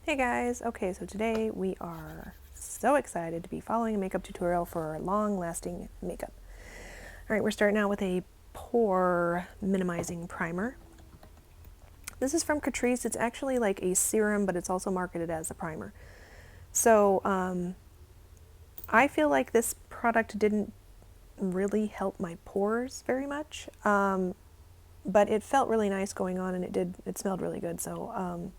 Hey guys, okay, so today we are so excited to be following a makeup tutorial for long-lasting makeup. All right, we're starting out with a pore minimizing primer. This is from Catrice. It's actually like a serum, but it's also marketed as a primer. So I feel like this product didn't really help my pores very much, but it felt really nice going on, and it smelled really good. So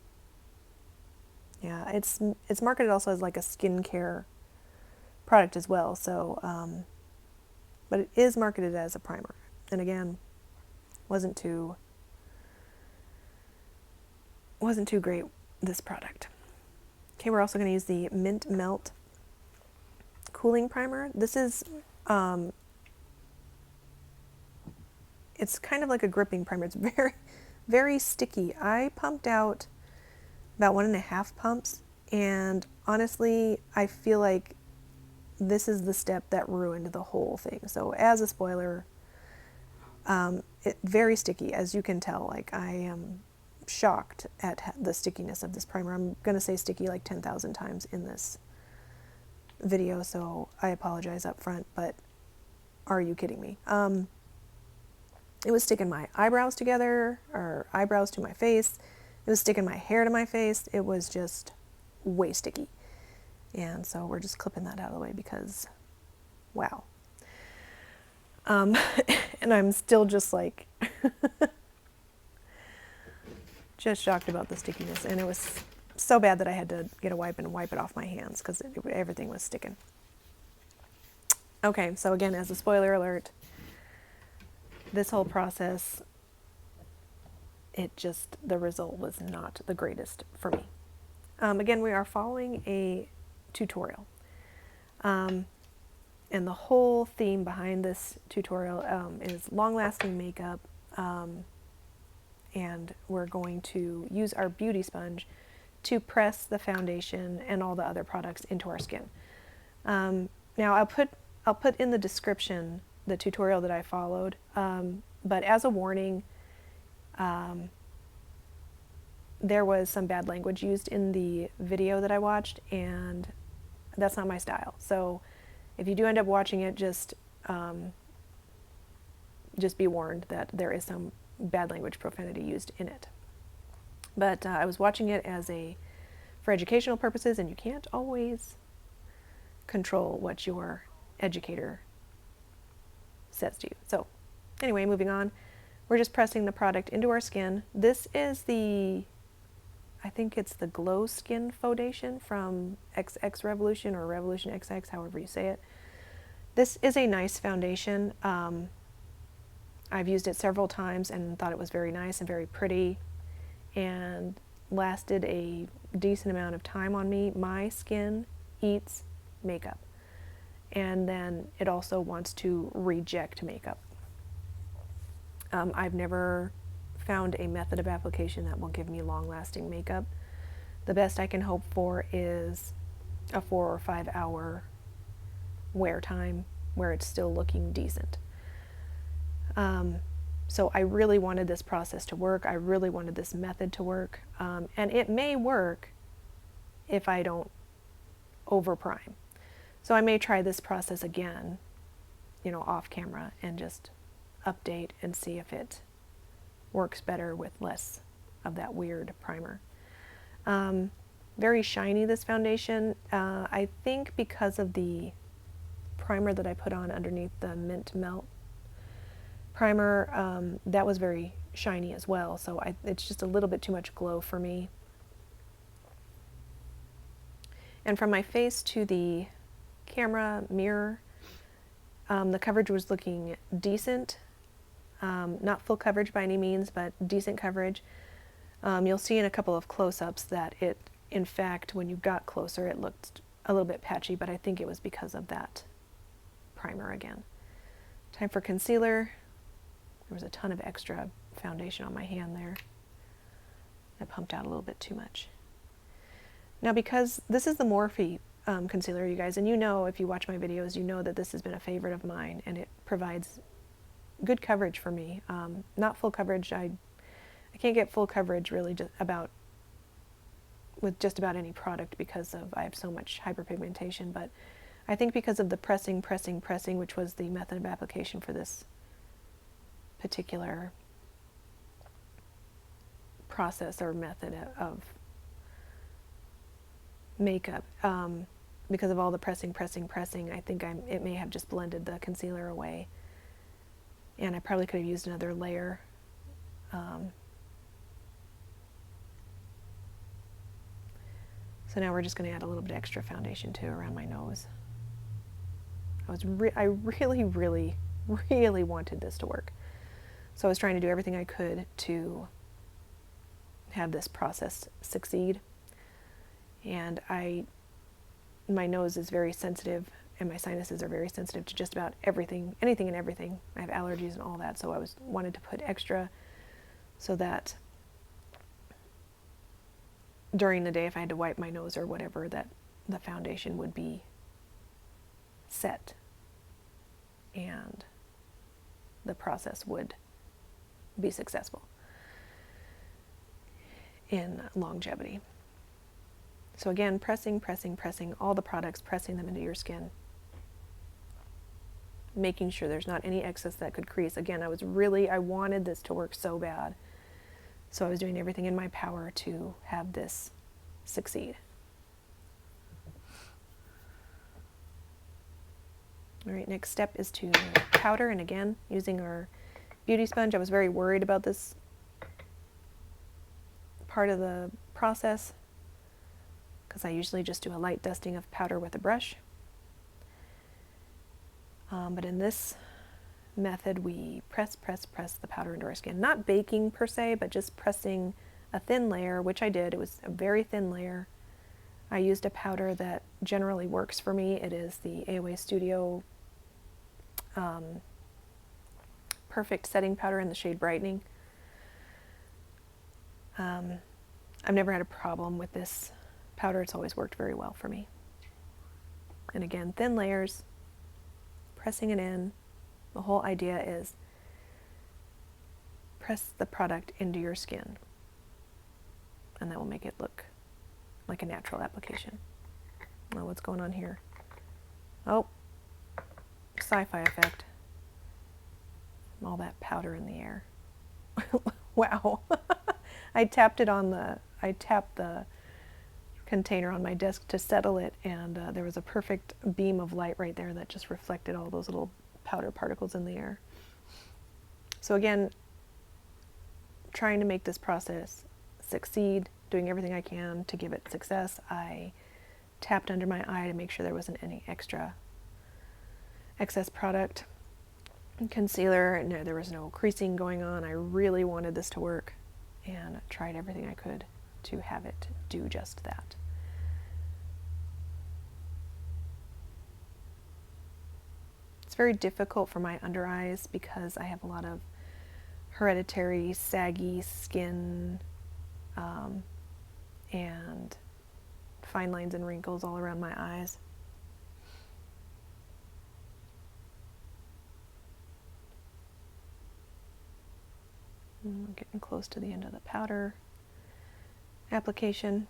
yeah, it's marketed also as like a skincare product as well. So, but it is marketed as a primer. And again, wasn't too great, this product. Okay, we're also going to use the Mint Melt Cooling Primer. This is, it's kind of like a gripping primer. It's very, very sticky. I pumped out about 1.5 pumps, and honestly, I feel like this is the step that ruined the whole thing. So as a spoiler, very sticky, as you can tell. Like, I am shocked at the stickiness of this primer. I'm going to say sticky like 10,000 times in this video, so I apologize up front, but are you kidding me? It was sticking my eyebrows together, or eyebrows to my face. It was sticking my hair to my face. It was just way sticky. And so we're just clipping that out of the way because, wow. And I'm still just like, just shocked about the stickiness. And it was so bad that I had to get a wipe and wipe it off my hands because everything was sticking. Okay, so again, as a spoiler alert, this whole process, the result was not the greatest for me. Again, we are following a tutorial. And the whole theme behind this tutorial is long-lasting makeup, and we're going to use our beauty sponge to press the foundation and all the other products into our skin. Now I'll put in the description the tutorial that I followed, but as a warning, there was some bad language used in the video that I watched, and that's not my style. So if you do end up watching it, just be warned that there is some bad language, profanity used in it. But I was watching it for educational purposes, and you can't always control what your educator says to you. So anyway, moving on, we're just pressing the product into our skin. This is I think it's the Glow Skin Fauxdation from XX Revolution, or Revolution XX, however you say it. This is a nice foundation. I've used it several times and thought it was very nice and very pretty and lasted a decent amount of time on me. My skin eats makeup, and then it also wants to reject makeup. I've never found a method of application that will give me long-lasting makeup. The best I can hope for is a 4 or 5 hour wear time where it's still looking decent. So I really wanted this process to work. I really wanted this method to work, and it may work if I don't over prime. So I may try this process again, off camera, and just update and see if it works better with less of that weird primer. Very shiny, this foundation. I think because of the primer that I put on underneath the Mint Melt primer, that was very shiny as well, so it's just a little bit too much glow for me. And from my face to the camera mirror, the coverage was looking decent. Not full coverage by any means, but decent coverage. You'll see in a couple of close-ups that in fact, when you got closer, it looked a little bit patchy, but I think it was because of that primer again. Time for concealer. There was a ton of extra foundation on my hand there. I pumped out a little bit too much. Now, because this is the Morphe concealer, you guys, and if you watch my videos, you know that this has been a favorite of mine, and it provides good coverage for me. Not full coverage. I can't get full coverage really just about with just about any product because of I have so much hyperpigmentation, but I think because of the pressing, which was the method of application for this particular process or method of makeup, because of all the pressing, I think it may have just blended the concealer away, and I probably could have used another layer. So now we're just going to add a little bit extra foundation too around my nose. I really wanted this to work. So I was trying to do everything I could to have this process succeed. And my nose is very sensitive, and my sinuses are very sensitive to just about everything, anything and everything. I have allergies and all that, so I wanted to put extra so that during the day, if I had to wipe my nose or whatever, that the foundation would be set and the process would be successful in longevity. So again, pressing all the products, pressing them into your skin, making sure there's not any excess that could crease. Again, I wanted this to work so bad. So I was doing everything in my power to have this succeed. All right, next step is to powder, and again, using our beauty sponge. I was very worried about this part of the process because I usually just do a light dusting of powder with a brush. But in this method, we press the powder into our skin. Not baking per se, but just pressing a thin layer, which I did. It was a very thin layer. I used a powder that generally works for me. It is the AOA Studio Perfect Setting Powder in the shade Brightening. I've never had a problem with this powder. It's always worked very well for me. And again, thin layers, pressing it in. The whole idea is press the product into your skin, and that will make it look like a natural application. Now what's going on here? Oh, sci-fi effect. All that powder in the air. Wow. I tapped the container on my desk to settle it, and there was a perfect beam of light right there that just reflected all those little powder particles in the air. So again, trying to make this process succeed, doing everything I can to give it success. I tapped under my eye to make sure there wasn't any excess product. Concealer, no, there was no creasing going on. I really wanted this to work and tried everything I could to have it do just that. It's very difficult for my under eyes because I have a lot of hereditary saggy skin and fine lines and wrinkles all around my eyes. And we're getting close to the end of the powder application.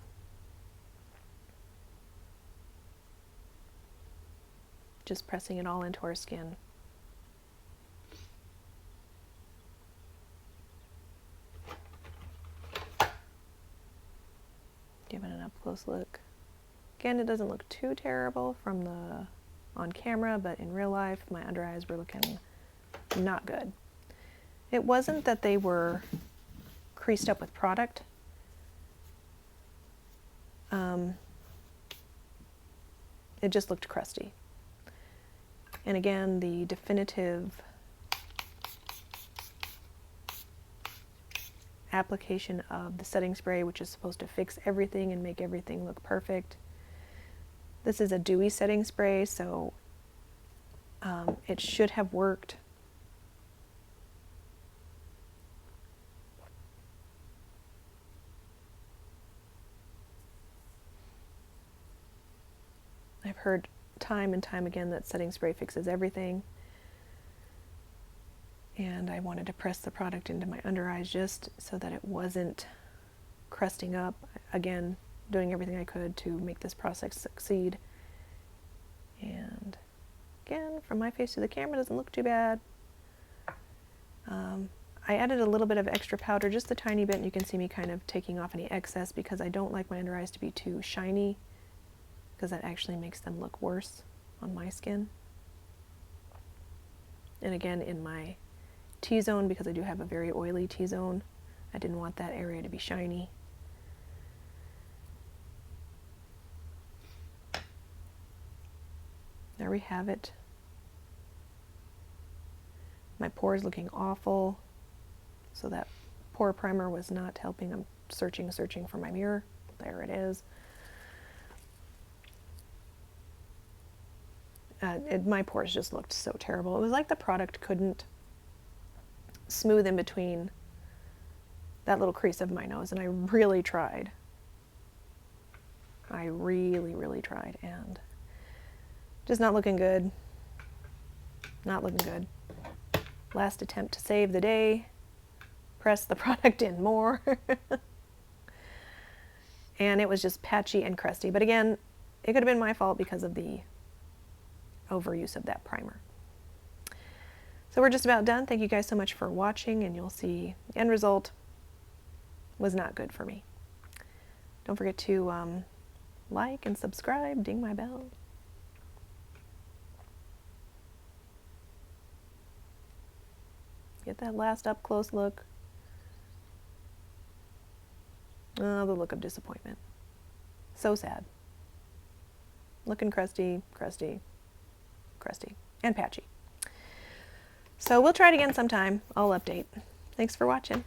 Just pressing it all into our skin. Giving an up close look. Again, it doesn't look too terrible on camera, but in real life, my under eyes were looking not good. It wasn't that they were creased up with product. It just looked crusty. And again, the definitive application of the setting spray, which is supposed to fix everything and make everything look perfect. This is a dewy setting spray, so it should have worked. I've heard time and time again that setting spray fixes everything. And I wanted to press the product into my under eyes just so that it wasn't crusting up. Again, doing everything I could to make this process succeed. And again, from my face to the camera, doesn't look too bad. I added a little bit of extra powder, just a tiny bit, and you can see me kind of taking off any excess because I don't like my under eyes to be too shiny, because that actually makes them look worse on my skin. And again, in my T-zone, because I do have a very oily T-zone, I didn't want that area to be shiny. There we have it. My pores looking awful. So that pore primer was not helping. I'm searching for my mirror. There it is. My pores just looked so terrible. It was like the product couldn't smooth in between that little crease of my nose, and I really tried. I really tried, and just not looking good. Not looking good. Last attempt to save the day. Press the product in more. And it was just patchy and crusty. But again, it could have been my fault because of the overuse of that primer. So we're just about done. Thank you guys so much for watching, and you'll see the end result was not good for me. Don't forget to like and subscribe, ding my bell. Get that last up close look. Oh, the look of disappointment. So sad. Looking crusty, and patchy. So we'll try it again sometime. I'll update. Thanks for watching.